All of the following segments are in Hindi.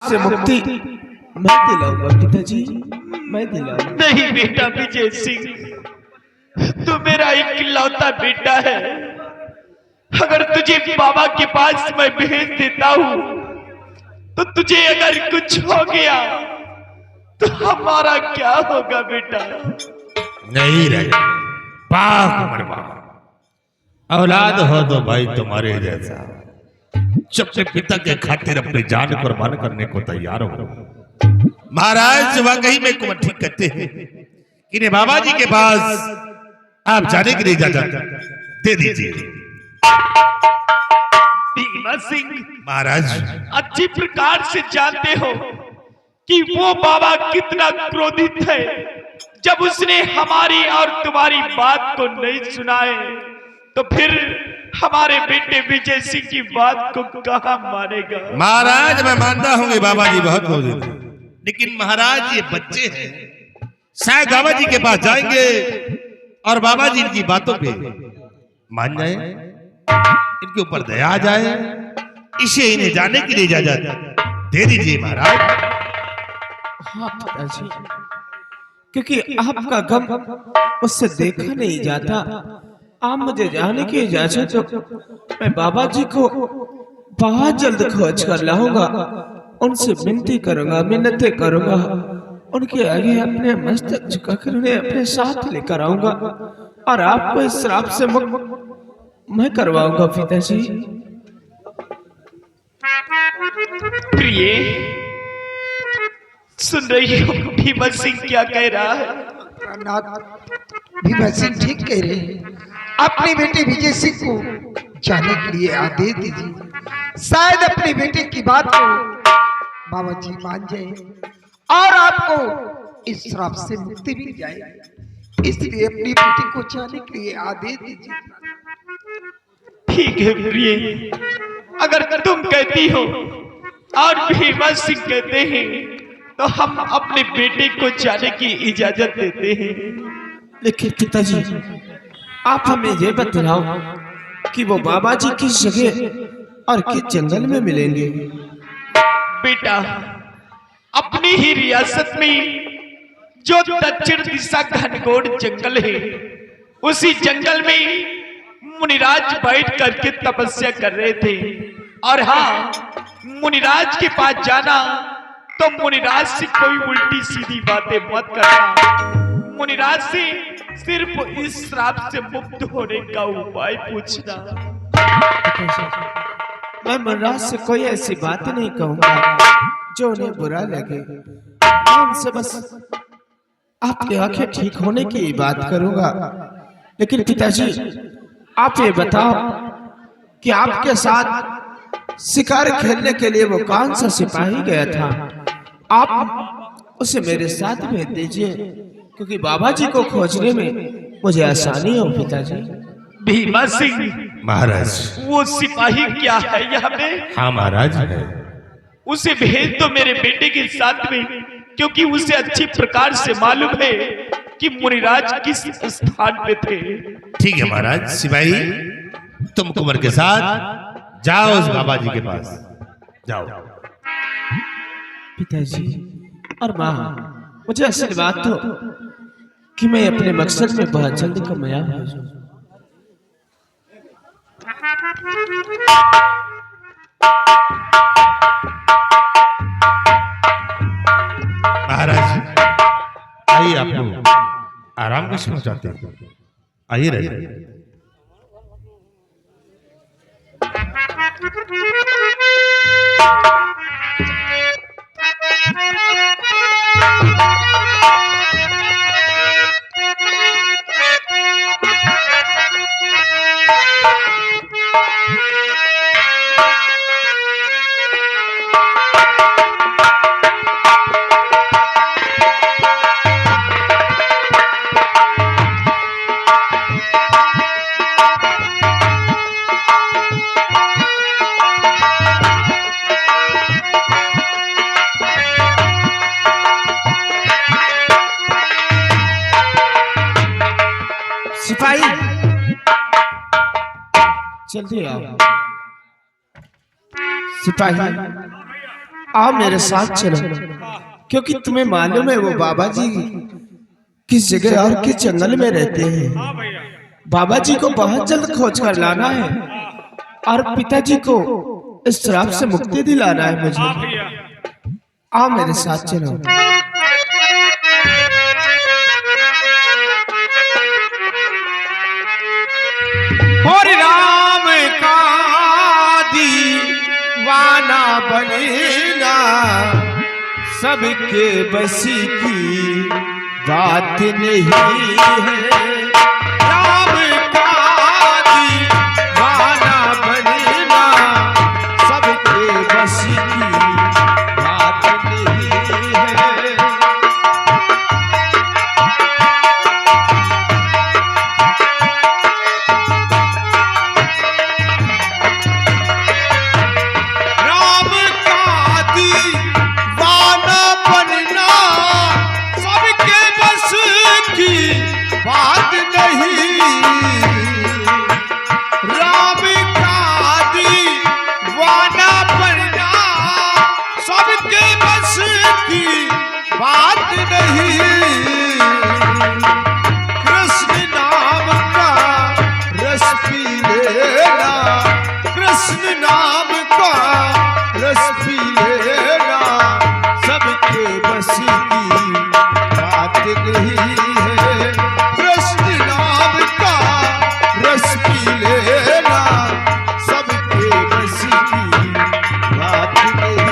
आपसे मुक्ति मैं दिलाऊंगा पिताजी, मैं दिलाऊंगा। नहीं बेटा विजय सिंह, तू मेरा इकलौता बेटा है। अगर तुझे बाबा के पास मैं भेज देता हूँ तो तुझे अगर कुछ हो गया तो हमारा क्या होगा बेटा? नहीं रे पाक मरवा, औलाद हो तो भाई तुम्हारे जैसा जो अपने पिता के खातिर अपनी जान कुर्बान करने को तैयार हो। महाराज वाकई में कुमार ठीक कहते हैं कि ने बाबा जी के पास आप जाने के लिए इजाजत दे दीजिए। भीमा सिंह महाराज अच्छी प्रकार से जानते हो कि वो बाबा कितना क्रोधित है जब उसने हमारी और तुम्हारी बात को नहीं सुनाए तो फिर हमारे बेटे विजय सिंह की बात को कहां मानेगा? महाराज मैं मानता हूं कि बाबा जी बहुत क्रोधित हैं, लेकिन महाराज ये बच्चे हैं, शायद बाबा जी के पास जाएंगे और बाबा जी इनकी बातों पे मान जाए, इनके ऊपर दया आ जाए, इसे इन्हें जाने के लिए इजाजत दे दीजिए महाराज। हाँ पिताजी, क्योंकि आपका गम उससे देखा नहीं जाता। आप मुझे जाने की इजाजत दो, मैं बाबा जी को बहुत जल्द खोज कर लाऊंगा, उनसे विनती करूंगा, मिन्नतें करूंगा, उनके आगे अपने मस्तक झुकाकर उन्हें अपने साथ लेकर आऊंगा और आपको इस श्राप से मुक्त मैं करवाऊंगा पिताजी। प्रिय सुन रही हो भीमा सिंह क्या कह रहा है? भीमा सिंह ठीक कह रहे हैं। अपने बेटे विजय सिंह को जाने के लिए आदेश दीजिए, शायद अपने बेटे की बात को बाबा जी मान जाए और आपको इस श्राप से मुक्ति मिल जाए, इसलिए अपनी बेटी को जाने के लिए आदेश दीजिए। ठीक है प्रिय, अगर तुम कहती हो और भीमा सिंह कहते हैं तो हम अपने बेटे को जाने की इजाजत देते हैं। लेकिन पिताजी आप हमें ये बतलाओ कि वो बाबा जी किस जगह और किस जंगल में मिलेंगे? बेटा अपनी ही रियासत में जो दक्षिण दिशा घनघोर जंगल है, उसी जंगल में मुनिराज बैठ करके तपस्या कर रहे थे। और हाँ, मुनिराज के पास जाना तो मुनिराज से कोई उल्टी सीधी बातें मत करना, मुनिराज से सिर्फ इस श्राप से मुक्त होने का उपाय पूछना। मैं मुनिराज से कोई ऐसी बात नहीं कहूंगा जो उन्हें बुरा लगे, मैं उनसे बस आपकी आंखें ठीक होने की बात करूंगा। लेकिन पिताजी आप ये बताओ कि आपके साथ शिकार खेलने के लिए वो कौन सा सिपाही गया था? आप उसे मेरे साथ भेज दीजिए, क्योंकि बाबा जी को खोजने में मुझे आसानी हो पिताजी। भीमा सिंह महाराज वो सिपाही क्या है यहाँ पे? हाँ महाराज है, उसे भेज दो मेरे बेटे के साथ में, क्योंकि उसे अच्छी प्रकार से मालूम है कि मुनिराज किस स्थान पे थे। ठीक है महाराज। सिपाही तुम कुंवर के साथ जाओ उस बाबा जी के पास जाओ। पिताजी और माँ, मुझे असल बात तो कि मैं अपने मकसद में बहुत जल्द कामयाब हो जाऊं। महाराज आइए, आपको आराम से पहुंचाते हैं, आइए रहिए। सिपाही जल्दी आओ। सिपाही आओ मेरे साथ चलो, क्योंकि तुम्हें मालूम है वो बाबा जी किस जगह और किस जंगल में रहते हैं। बाबा जी को बहुत जल्द खोज कर लाना है और पिताजी को इस श्राप से मुक्ति दिलाना है मुझे। आओ मेरे साथ चलो। और राम का दीवाना बनेगा, सबके बसी की बात नहीं है। राम का दीवाना बनेगा, सबके बसी की बात नहीं है। राम का दीवाना बनना सबके बस की बात नहीं। राम का दीवाना बनना सबके बस की बात नहीं। कृष्ण नाम का रस पी लेना, कृष्ण नाम का रस पी लेना, सबके बस की बात नहीं है। कृष्ण नाम का रस पी लेना, सबके बस की बात नहीं।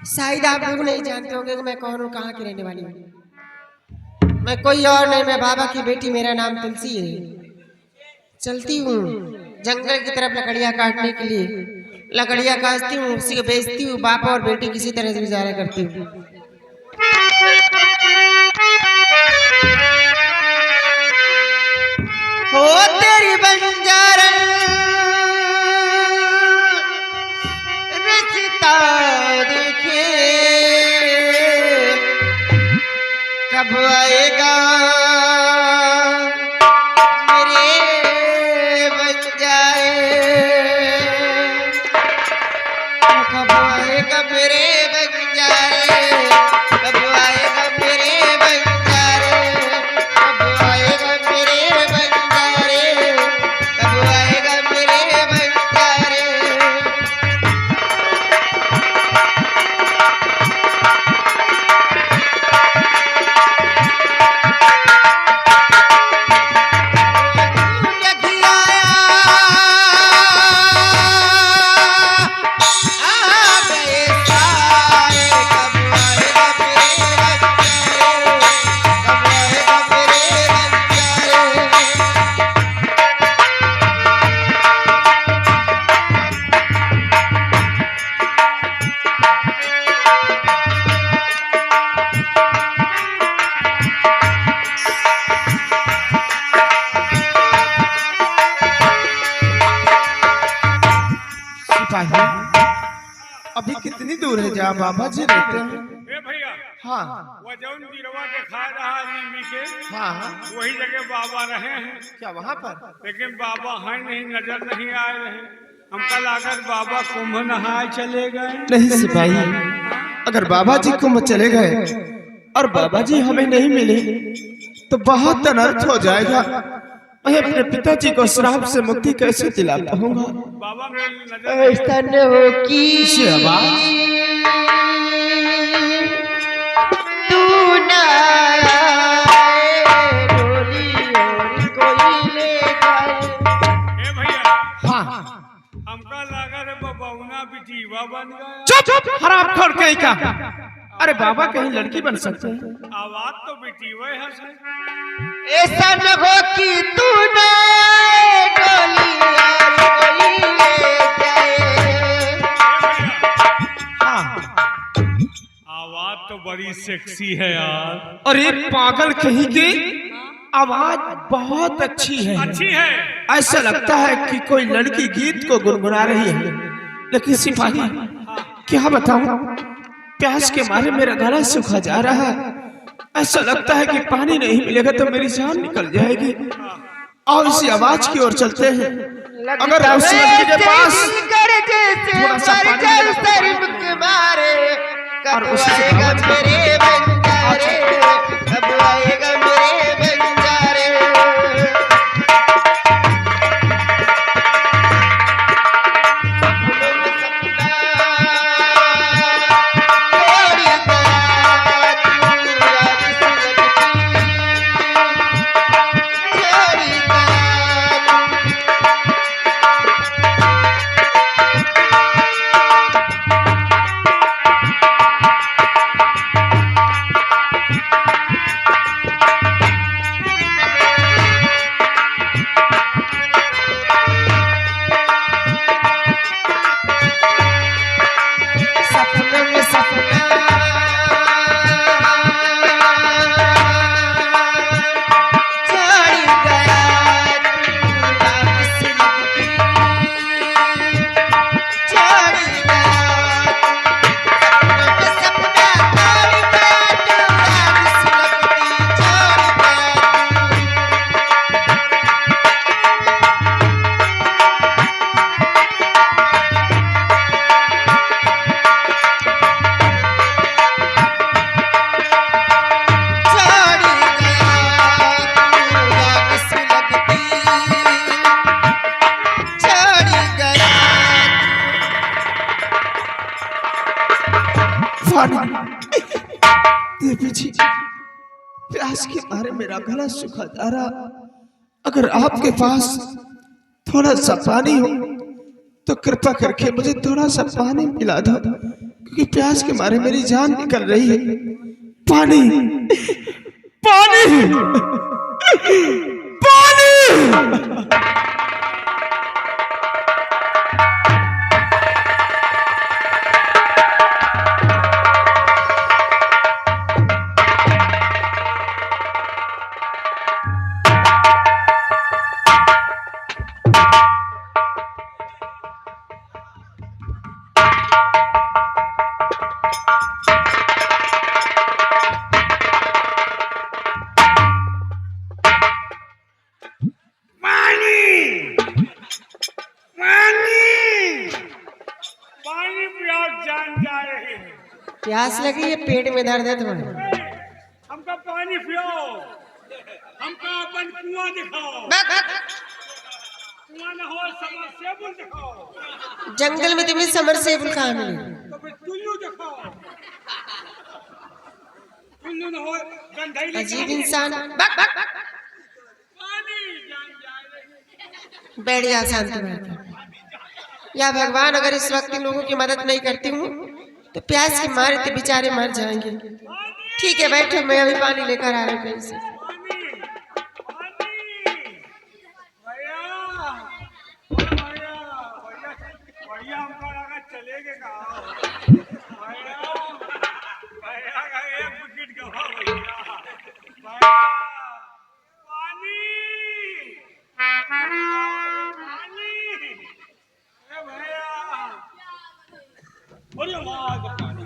शायद आप लोग नहीं जानते होंगे कि मैं कौन हूँ, कहाँ की रहने वाली हूँ। मैं कोई और नहीं, मैं बाबा की बेटी, मेरा नाम तुलसी है। चलती हूँ जंगल की तरफ लकड़ियाँ काटने के लिए, लकड़ियाँ काटती हूँ, उसी को बेचती हूँ। बाबा और बेटी किसी तरह से गुजारा करती हूँ। हो तेरी बंजारन रिश्ता देखे, कब आएगा मेरे बंजारे, कब आएगा मेरे बंजारे, कब आएगा मेरे बंजारे, कब आएगा मेरे बंजारे, कब आएगा मेरे बंजारे। सिपाही, अभी कितनी दूर है जहाँ बाबा जी रहते हैं? ए भैया, हाँ वो जौन गिरवा दिखा रहा नीमी के, हाँ हाँ। वही जगह बाबा रहे हैं, क्या वहाँ पर? लेकिन बाबा हैं नहीं, नजर नहीं आए रहे। हमका लागत बाबा कुंभ नहाए चले गए। नहीं सिपाही, अगर बाबा जी कुंभ चले गए और बाबा जी हमें नहीं मिले तो बहुत अनर्थ हो जाएगा। मैं अपने पिताजी को श्राप से मुक्ति कैसे दिला पाऊंगा? बाबा में नजर ऐसा न हो कि शाबाश। तू न आए, डोली और कोई ले जाए। ए भैया, हाँ हमका लागत बबौना बिटीवा बन गया। चुप चुप, हराम खोर कहीं का। अरे बाबा कहीं लड़की बन सकते हैं? आवाज तो बिटीवा है से। ऐसा न हो कि तू न आए, डोली और कोई ले जाए। ए भैया, हाँ आवाज तो बड़ी सेक्सी है यार। अरे पागल कहीं की, आवाज बहुत अच्छी है। अच्छी है। ऐसा लगता है कि कोई लड़की गीत को गुनगुना रही है। लेकिन सिपाही क्या बताऊं, प्यास के मारे मेरा गला सूखा जा रहा है। ऐसा लगता है कि पानी नहीं मिलेगा तो मेरी जान निकल जाएगी। और इसी आवाज की ओर चलते हैं। अगर उस लड़की के पास थोड़ा सा पानी और उससे आवाज मेरे बंजारे, कब आएगा मेरे बंजारे। देवी जी, प्यास के मारे मेरा गला सूखा जा रहा। अगर आपके पास थोड़ा सा पानी हो तो कृपा करके मुझे थोड़ा सा पानी पिला दो, क्योंकि प्यास के मारे मेरी जान निकल रही है। पानी, पानी, पानी। प्यास लगी है, पेट में दर्द है तुम्हारे। हमका पानी पियो, हमका अपन कुआं दिखाओ। कुआं न हो समरसेबुल दिखाओ। जंगल में तुम्हें समरसेबुल कहाँ मिले? तो फिर टुल्लू दिखाओ। टुल्लू न हो गंधाई। अजीब इंसान। पानी जान जाए। बैठ जा शांति बैठ। या भगवान, अगर इस वक्त इन लोगों की मदद नहीं करती हूँ तो प्यास के मारे तो बेचारे मर जाएंगे। ठीक है बैठो, मैं अभी पानी लेकर आ रहा हूँ कहीं से। भैया हमको लगा चलेगे कहाँ? भैया का एक विकेट गवा भैया। पानी, पानी, भैया। अरे वाह, पानी।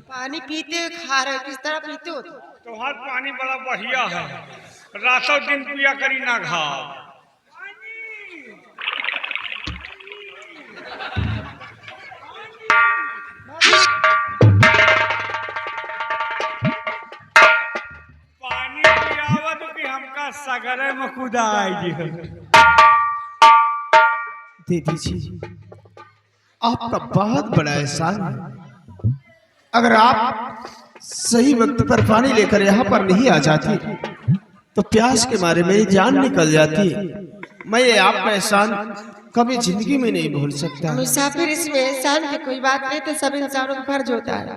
पानी पीते हो, खा रहे हो, किस तरह पीते हो? तोहार पानी बड़ा बढ़िया है, रातों दिन पिया करी ना घाव। पानी पियावत कि हमका सगरे में खुदा आएगी। दीदी जी, आपका बहुत बड़ा एहसान है। अगर आप सही वक्त पर पानी लेकर यहाँ पर नहीं आ जाती तो प्यास के मारे मेरी जान निकल जाती। मैं ये आपका एहसान कभी जिंदगी में नहीं भूल सकता। मुसाफिर, इसमें एहसान की कोई बात नहीं, तो सब इंसानों का फर्ज होता है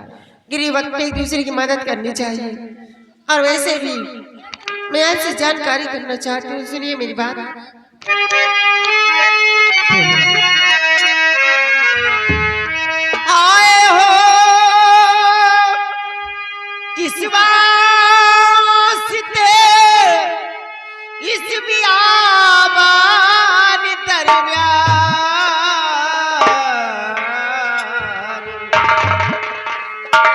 गिरी वक्त पे एक दूसरे की मदद करनी चाहिए। और वैसे भी मैं आपसे जानकारी करना चाहती हूँ, सुनिए मेरी बात। आए हो किस वास्ते इस बियाबान दरमियान,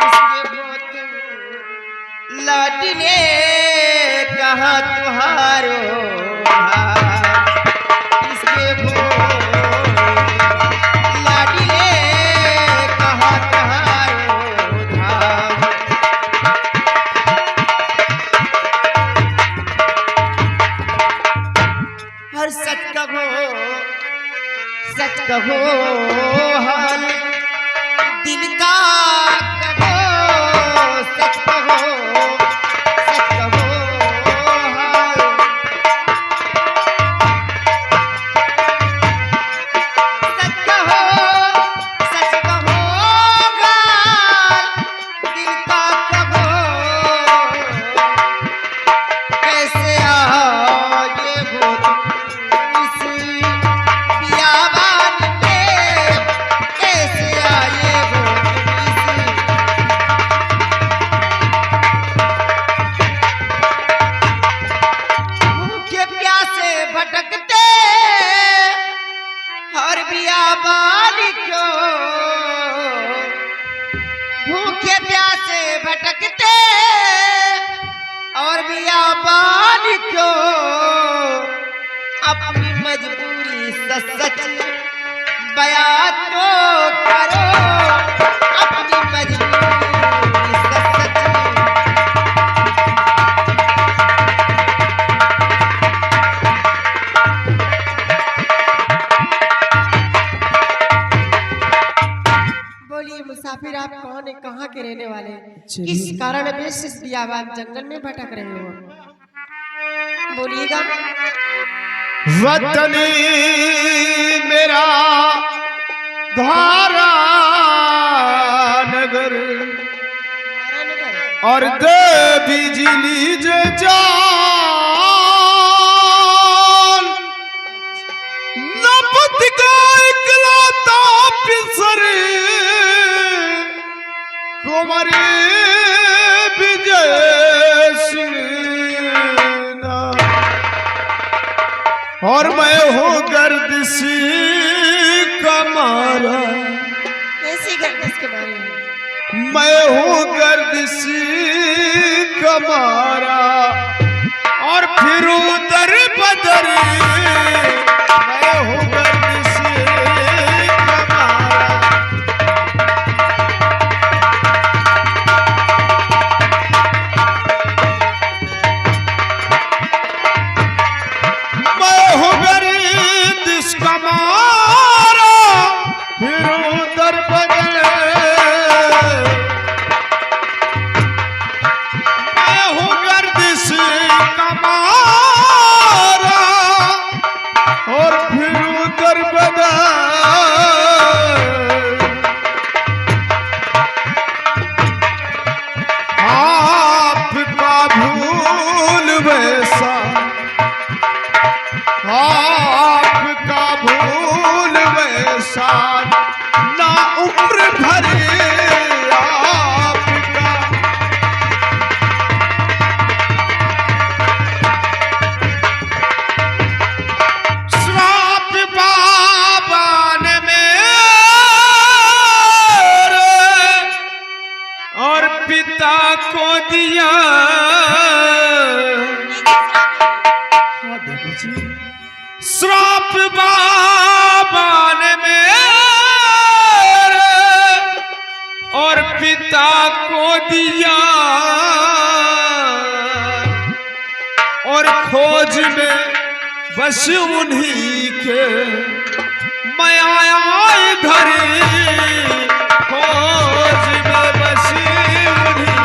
इसके बहुत लाडी ने कहा तुम्हारो इसके लाडी ने कहा तुम्हारो धाम। हर सच कहो हाल दिल का कहो, सच कहो हाल। सच कहो हाल दिल का कहो, कैसे आए वो इस बियाबान में, कैसे आए वो इस। भूखे प्यासे भटकते हर बियाबान क्यों, भूखे प्यासे भटकते और बियाबान क्यों, अपनी मजबूरी सच बयां तो करो, अपनी मजबूरी सच। बोलिए मुसाफिर, आप कौन है, कहाँ के रहने वाले हैं? किस कारण बेश इस बियाबान जंगल में भटक रहे हो? बोलिएगा। वतन मेरा धारा नगर और दे बिजली जे जान, नपत का इकलौता पिसर कुंवरे विजय सिंह, और मैं हूँ गर्दिशी का मारा। कैसी गर्दिश के बारे में? मैं हूँ गर्दिशी का मारा और फिर उधर बदर, मैं हूँ गर्दिशी का मारा। मैं हूँ गर्दिश का मारा फिर उधर बदर, मैं हूँ गर्दिश का मारा और फिर उधर बदर। आपका भूल वैसा, आपका भूल वैसा ना उम्र भर आपका। श्राप बाबान मेरे और पिता को दिया। हाँ देखो जी, श्राप बाबा ने मेरे और पिता को दिया, और खोज में बस उन्हीं के मैं आया इधर, खोज में बस उन्हीं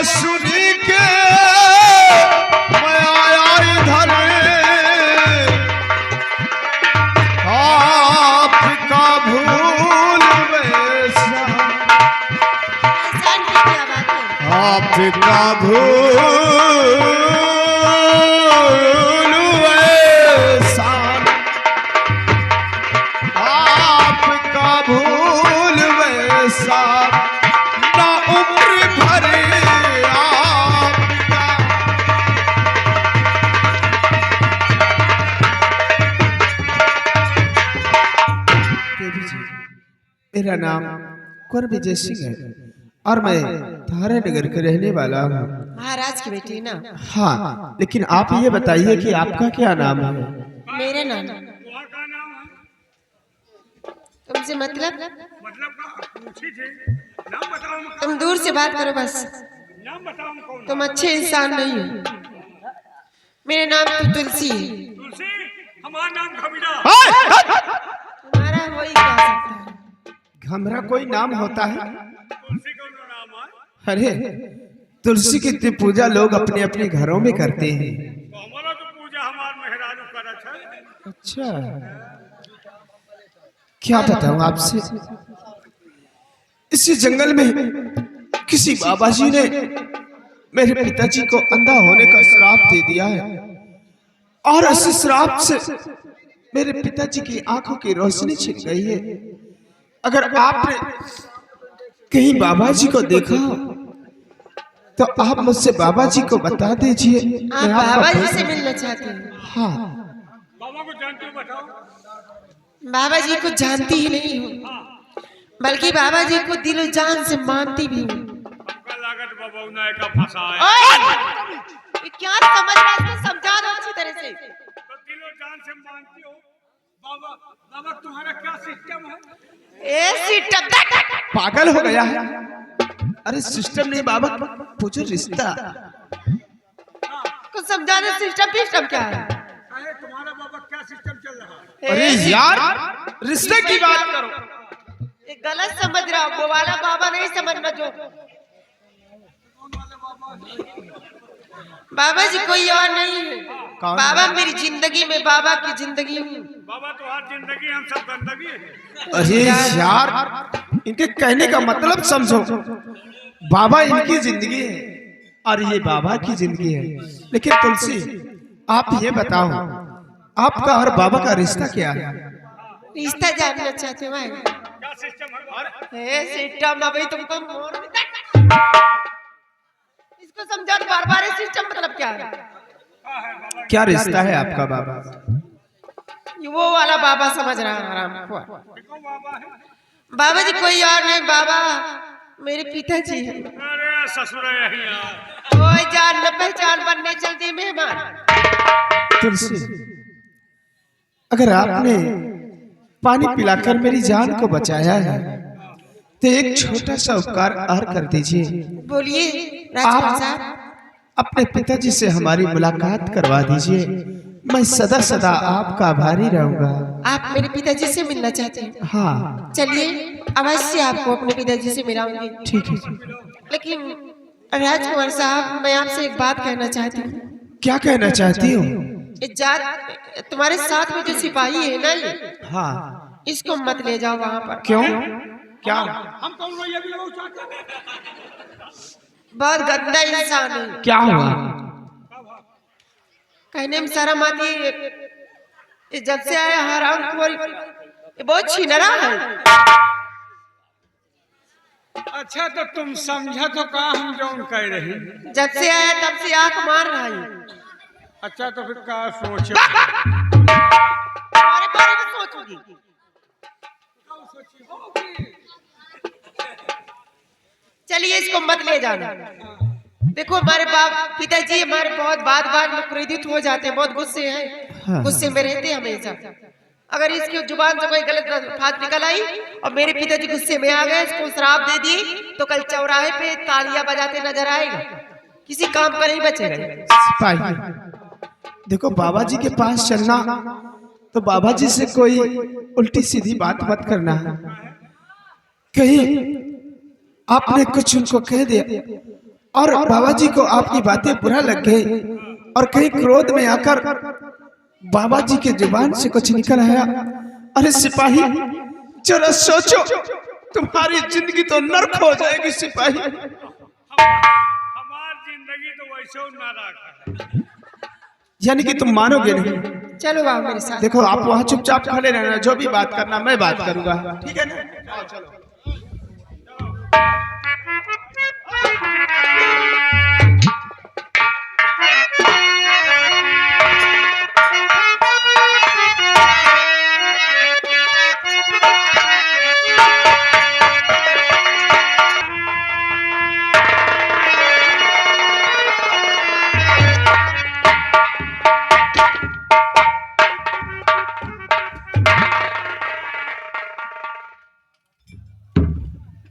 सुनी के मैं आया इधर आपका भूल वैसा एहसान की क्या बात है? आपका भूल वैसा आपका भूल वैसा ना उम्र भर आपका। देवी जी, मेरा नाम कुंवर विजय सिंह है और मैं थारा नगर के रहने वाला हूँ। महाराज की बेटी ना? हाँ, लेकिन आप ये बताइए कि आपका क्या नाम है? मेरा नाम वहाँ का नाम है तुमसे मतलब? मतलब का पूछी थी नाम बताओ तुम दूर से बात करो बस। नाम बताओ कौन तुम अच्छे इंसान नहीं हो। मेरा नाम तो तुलसी है। तुलसी हमारा नाम घबीरा तुम्हारा हो ही क्या सकता है? हमारा कोई नाम होता है? तुलसी कौन नाम है अरे तुलसी की इतनी पूजा लोग अपने अपने घरों में करते हैं। तो हमारा तो पूजा हमार मेहरारू करत है अच्छा, क्या बताऊं आपसे, इसी जंगल में किसी बाबा जी ने मेरे पिताजी को अंधा होने का श्राप दे दिया है और इस श्राप से मेरे पिताजी की आंखों की रोशनी छिन गई है। अगर आपने कहीं बाबा जी को देखा हो तो आप मुझसे बाबा जी को बता दीजिए। आप मैं आपका बाबा जी भक्त- से मिलना चाहते हो? हाँ, बाबा को जानते हो बताओ बाबा जी को जानती ही नहीं हूँ, बल्कि बाबा जी को दिलो जान से मानती भी हूँ। हमका लागत बाबा उन्हें का फंसा है ये क्या समझ रहा है? इसको समझा दो अच्छी तरह से। तो दिलो जान से मानती हो बाबा बाबा तुम्हारा क्या सिस्टम है ए सिस्टम पागल हो गया है? अरे सिस्टम नहीं बाबा, पूछो रिश्ता। को समझा दो सिस्टम क्या है? अरे तुम्हारा बाबा क्या सिस्टम चल रहा है अरे यार, रिश्ते की बात करो। ये गलत समझ रहा हो, वो वाला बाबा नहीं समझना जो। बाबा जी कोई और नहीं है। कौन? बाबा मेरी जिंदगी में बाबा की जिंदगी हूँ। बाबा तो हर जिंदगी हम सब गंदगी है अरे यार, इनके कहने का मतलब समझो। बाबा इनकी जिंदगी है और ये बाबा की जिंदगी है। लेकिन तुलसी, आप ये बताओ, आपका और बाबा का रिश्ता क्या है? रिश्ता जानना चाहते हो भाई? क्या सिस्टम है सिस्टम ना भाई, तुमको इसको समझा दो बार बार। सिस्टम मतलब क्या है? क्या रिश्ता है आपका बाबा? ये वो वाला बाबा समझ रहा है आराम को। बाबा जी कोई और नहीं, बाबा मेरे पिताजी हैं। अरे ससुर यही है कोई जान न पहचान बनने चलती मेहमान। तुलसी, अगर आपने पानी पिलाकर मेरी जान को बचाया है तो एक छोटा सा उपकार और कर दीजिए। बोलिए राजकुमार साहब। अपने पिताजी से हमारी मुलाकात करवा दीजिए। मैं सदा सदा आपका आभारी रहूंगा। आप मेरे पिताजी से मिलना चाहते हैं? हाँ चलिए अवश्य आपको अपने पिताजी से मिलाऊंगी। ठीक है। लेकिन राजकुमार साहब, मैं आपसे एक बात कहना चाहती हूँ। क्या कहना चाहती हो? तुम्हारे साथ में जो सिपाही है ना, ये हाँ, इसको मत ले जाओ वहाँ पर। क्यों? क्या? हम कौन ये भी लोग चाहते हैं बहुत गंदा इंसान है। क्या हुआ? कहने में शर्म आती है। ये जब से आया हराम खोर, ये बहुत छिनरा है। अच्छा तो तुम समझा तो का हम जौन कह रही जब से आया तब से आंख मार रहा है। अच्छा तो फिर का सोचो तुम्हारे बारे में सोचूंगी। चलिए इसको मत ले जाना। देखो हमारे पिताजी हमारे बहुत बात में क्रोधित हो जाते हैं, बहुत गुस्से हैं, गुस्से में रहते हैं हमेशा। अगर इसकी जुबान से कोई गलत बात निकल आई और मेरे पिताजी गुस्से में आ गए, इसको श्राप दे दिए, तो कल चौराहे पे तालियां बजाते नजर आएगा, किसी काम का नहीं बचेगा। सिपाही, देखो बाबा जी के पास चलना तो बाबा जी से कोई उल्टी सीधी बात मत करना। कहीं आपने कुछ उनको कह दिया और बाबा जी को आपकी बातें बुरा लग गई और कहीं क्रोध में आकर बाबा जी के जुबान से कुछ निकल आया। अरे सिपाही, जरा सोचो, तुम्हारी जिंदगी तो नर्क हो जाएगी सिपाही। हमार जिंदगी तो वैसे ना रखा। यानी कि तुम मानोगे नहीं। चलो बाबू मेरे साथ। देखो आप वहाँ चुपचाप खड़े रहना, जो भी बात करना मैं बात करूंगा, ठीक है ना? आओ चलो।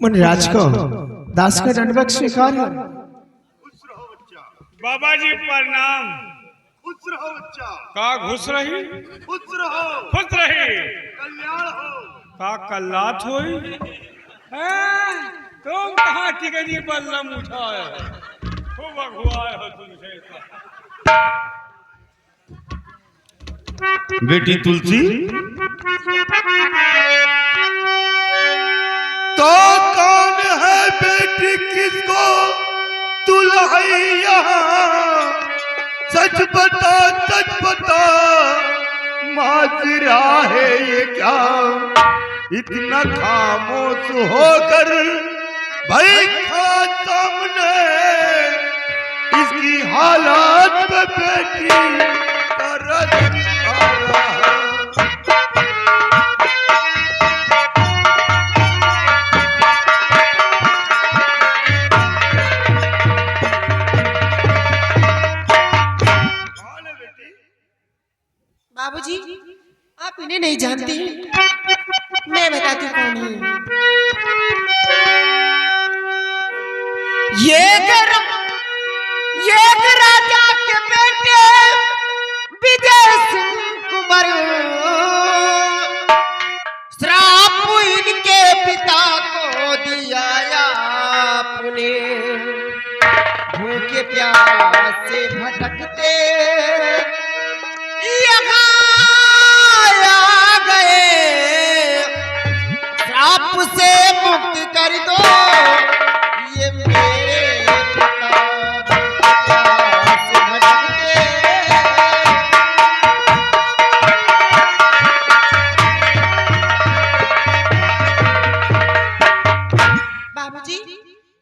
मुनिराज को दास का दंडवत स्वीकार है। बाबा जी प्रणाम। खुश रहो बच्चा। का घुस रही? खुश रहो। खुश रही। कल्याण हो। का कल्लात होई? तुम कहाँ टिकनी बल्लम उठाए? खूब अगुआए हो तुमसे। बेटी तुलसी, तो कौन है बेटी किसको दुल्हई यहाँ? सच बता माजरा है ये क्या? इतना खामोश होकर भाई खड़ा सामने, इसकी हालात पे बेटी तरस आ रहा है। बाबूजी, आप इन्हें नहीं जानती, मैं बताती हूँ कौन है। ये राजा के बेटे विजय सिंह कुंवर, श्राप इनके पिता को दिया आपने। भूखे प्यास से भटकते श्राप से मुक्त कर दो ये मेरे पिता से भटकते। बाबूजी,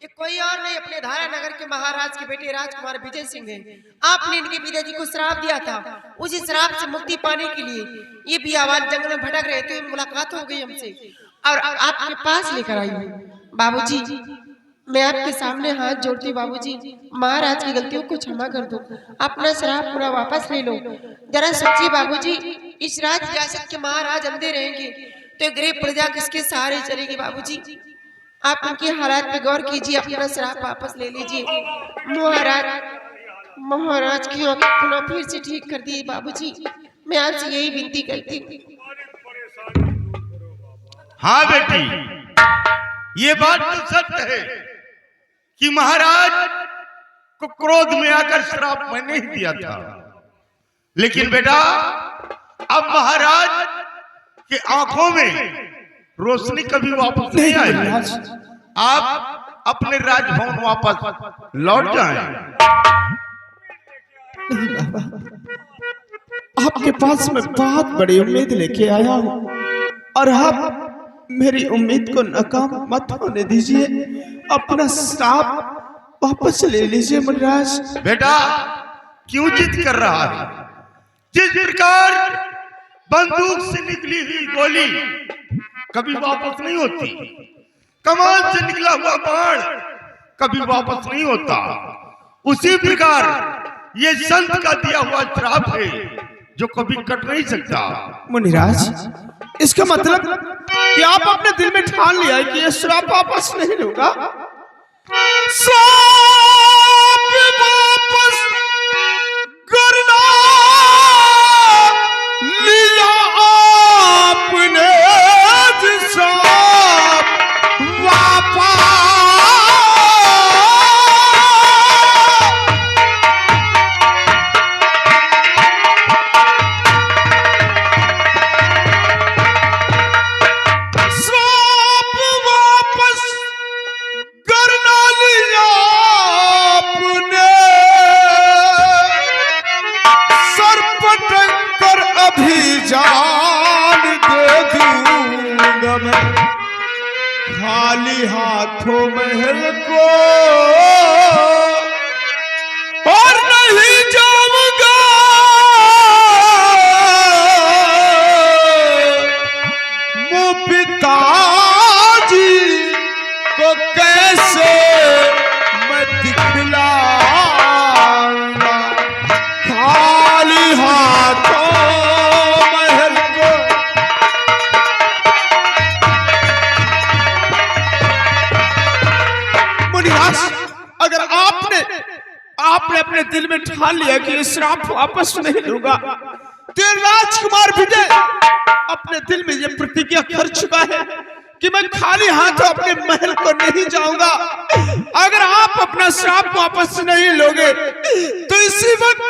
ये कोई और नहीं, अपने धारा नगर के महाराज के बेटे राजकुमार विजय सिंह है। आपने इनके पिताजी को श्राप दिया था, उसी श्राप से मुक्ति पाने के लिए ये भी आवाज जंगल में भटक रहे थे। मुलाकात हो गई हमसे और आपके पास लेकर आई हूँ। बाबूजी, मैं आपके सामने हाथ जोड़ती हूँ। बाबूजी, महाराज की गलतियों को क्षमा कर दो, अपना श्राप पूरा वापस ले लो। जरा सोचिए बाबूजी, इस राज रियासत के महाराज अंधे रहेंगे तो गरीब प्रजा किसके सहारे चलेगी? बाबूजी, आप उनके हालात पे गौर कीजिए, अपना श्राप वापस ले लीजिए। महाराज की आंखें पुनः फिर से ठीक कर दिए। बाबूजी, मैं आपसे यही विनती करती हूँ। हाँ बेटी, ये बात तो सत्य है कि महाराज को क्रोध में आकर श्राप मैंने ही दिया था, लेकिन बेटा अब महाराज के आंखों में रोशनी कभी वापस नहीं आएगी। आप अपने राजभवन वापस लौट जाएं। आपके पास मैं बहुत बड़ी उम्मीद लेके आया हूँ और आप मेरी उम्मीद को नाकाम मत होने दीजिए। अपना श्राप वापस ले लीजिए मुनिराज। बेटा क्यों जिद कर रहा है? जिस प्रकार बंदूक से निकली हुई गोली कभी वापस नहीं होती, कमान से निकला हुआ बाण कभी वापस नहीं होता, उसी प्रकार ये संत का दिया हुआ श्राप है जो कभी कट नहीं सकता। मुनिराज, इसका मतलब कि आप अपने दिल में ठान लिया है कि ये श्राप वापस नहीं लूंगा। श्राप वापस करना लिया आपने, श्राप वापस खाली हाथों महल को और नहीं जाऊंगा मुँह पिताजी को कैसे मैं दिखलाऊंगा खाली हाथों महल को। मुनिराज, अगर आपने अपने दिल में ठान लिया कि ये श्राप वापस नहीं लूंगा, तो राजकुमार विजय अपने दिल में ये प्रतिज्ञा कर चुका है कि मैं खाली हाथों अपने महल को नहीं जाऊंगा। अगर आप अपना श्राप वापस नहीं लोगे तो इसी वक्त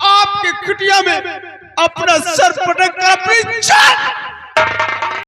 आपके कुटिया में अपना सर पटक कर अपनी जान